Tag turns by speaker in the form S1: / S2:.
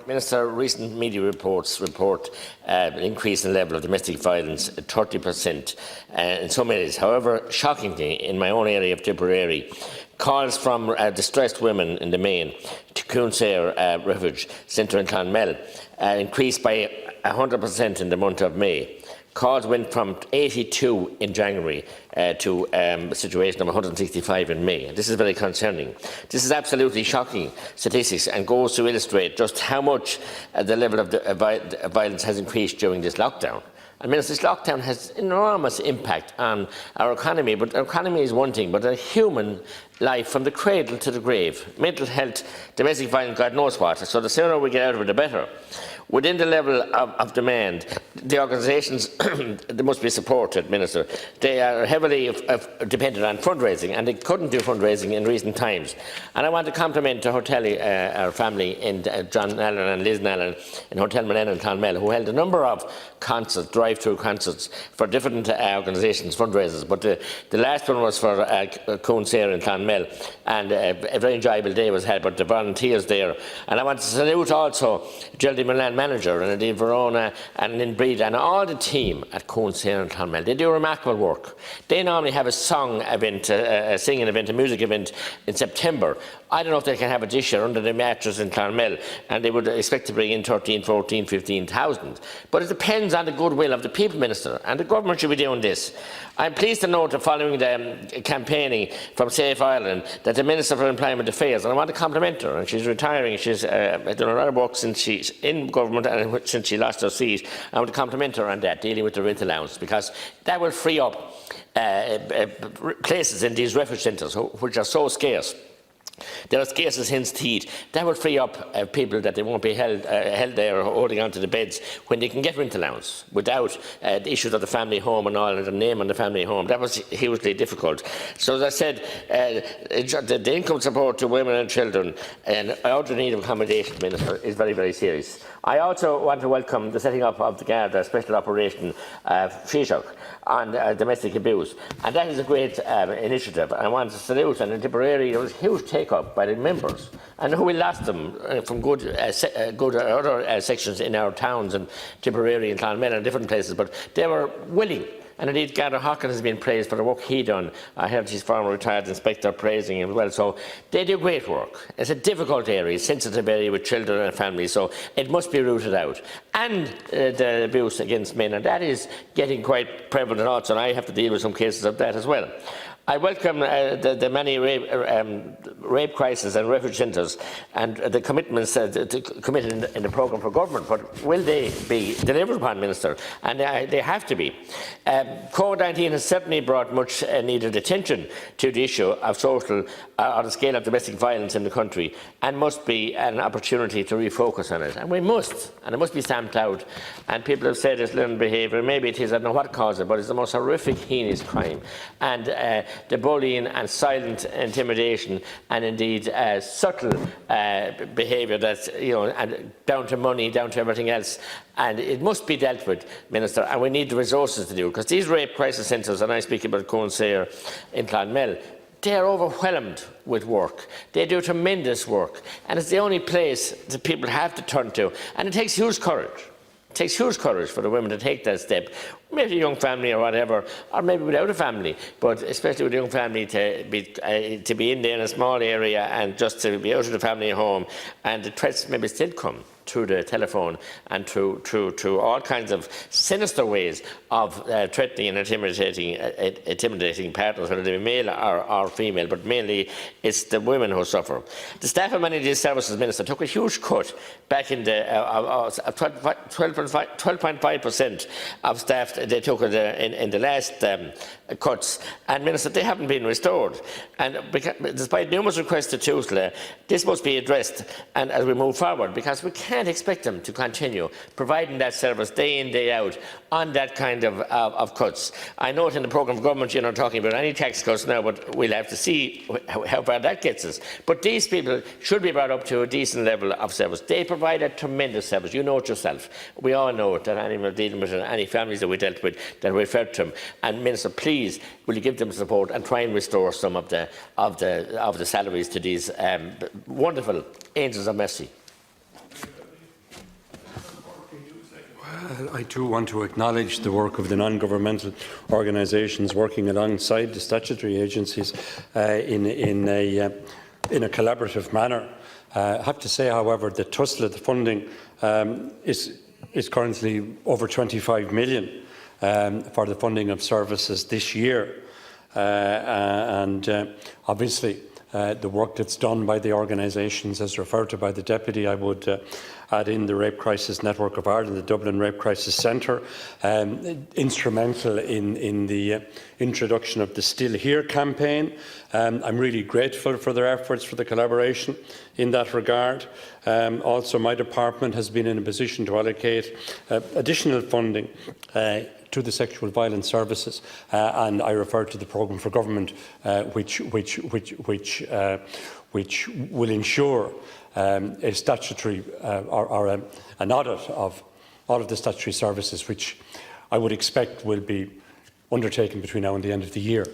S1: Minister, recent media reports report an increase in the level of domestic violence, 30% in some areas. However, shockingly, in my own area of Tipperary, calls from distressed women in the main to Coonsair Refuge Centre in Clonmel increased by 100% in the month of May. Calls went from 82 in January to a situation of 165 in May. This is very concerning. This is absolutely shocking statistics and goes to illustrate just how much the level of violence has increased during this lockdown. I mean, this lockdown has enormous impact on our economy, but our economy is one thing, but a human life from the cradle to the grave. Mental health, domestic violence, God knows what. So the sooner we get out of it, the better. Within the level of demand, the organisations they must be supported, Minister. They are heavily dependent on fundraising, and they couldn't do fundraising in recent times. And I want to compliment the hotel, our family, in John Allen and Liz Allen in Hotel Millennium in Clonmel, who held a number of concerts, drive-through concerts for different organisations, fundraisers. But the last one was for Coonsair in Clonmel, and a very enjoyable day was had by the volunteers there. And I want to salute also Geraldine Milan manager, and indeed Verona and in Breed and all the team at Coonsair and Clonmel. They do remarkable work. They normally have a song event, a singing event, a music event in September. I don't know if they can have it this year under the mattress in Clonmel, and they would expect to bring in 13, 14, 15,000. But it depends on the goodwill of the people, Minister, and the government should be doing this. I'm pleased to note that following the campaigning from Safe Ireland that the Minister for Employment Affairs, and I want to compliment her, and she's retiring, she's done a lot of work since she's in government and since she lost her seat. I want to compliment her on that, dealing with the rent allowance, because that will free up places in these refuge centres which are so scarce. There are scarce as hen's teeth. That will free up people that they won't be held there or holding on to the beds when they can get rent allowance without the issues of the family home and all, and the name on the family home. That was hugely difficult. So as I said, the income support to women and children and urgent need of accommodation, Minister, is very, very serious. I also want to welcome the setting up of the Garda Special Operation Taoiseach on domestic abuse, and that is a great initiative. I want to salute, and in Tipperary there was huge take-up by the members, and we lost them from good other sections in our towns and Tipperary and Clonmel and different places, but they were willing. And indeed, Garda Hawkins has been praised for the work he done. I heard his former retired inspector praising him as well. So they do great work. It's a difficult area, sensitive area with children and families, so it must be rooted out. And the abuse against men, and that is getting quite prevalent also, and I have to deal with some cases of that as well. I welcome the many rape crises and refuge centres and the commitments committed in the programme for government, but will they be delivered upon, Minister? And they have to be. COVID-19 has certainly brought much needed attention to the issue of social or the scale of domestic violence in the country, and must be an opportunity to refocus on it. And we must, and it must be stamped out. And people have said it's learned behaviour. Maybe it is, I don't know what caused it, but it's the most horrific, heinous crime. And the bullying and silent intimidation, and indeed subtle behaviour that's, and down to money, down to everything else. And it must be dealt with, Minister, and we need the resources to do it, because these rape crisis centres, and I speak about Coonsair in Clonmel, they are overwhelmed with work. They do tremendous work, and it's the only place that people have to turn to, and it takes huge courage. It takes huge courage for the women to take that step, maybe a young family or whatever, or maybe without a family, but especially with a young family to be in there in a small area and just to be out of the family home, and the threats maybe still come through the telephone and through all kinds of sinister ways of threatening and intimidating partners, whether they be male or female, but mainly it's the women who suffer. The staff of many of these services, Minister, took a huge cut back in the 12.5% of staff they took in the last cuts, and Minister, they haven't been restored. And despite numerous requests to TUSLA, this must be addressed, and as we move forward, because we can't expect them to continue providing that service day in, day out on that kind of cuts. I note in the programme of government you're not talking about any tax cuts now, but we'll have to see how far that gets us. But these people should be brought up to a decent level of service. They provide a tremendous service. You know it yourself. We all know it, that anyone dealing with any families that we dealt with that referred to them. And Minister, please, will you give them support and try and restore some of the salaries to these wonderful angels of mercy?
S2: I too want to acknowledge the work of the non-governmental organisations working alongside the statutory agencies in a collaborative manner. I have to say, however, that TUSLA, the funding, is currently over 25 million for the funding of services this year. Obviously, the work that's done by the organisations, as referred to by the Deputy, I would add in the Rape Crisis Network of Ireland, the Dublin Rape Crisis Centre, instrumental in the introduction of the Still Here campaign. I'm really grateful for their efforts, for the collaboration in that regard. Also, my department has been in a position to allocate additional funding to the sexual violence services, and I refer to the programme for government, which will ensure a statutory or an audit of all of the statutory services, which I would expect will be undertaken between now and the end of the year.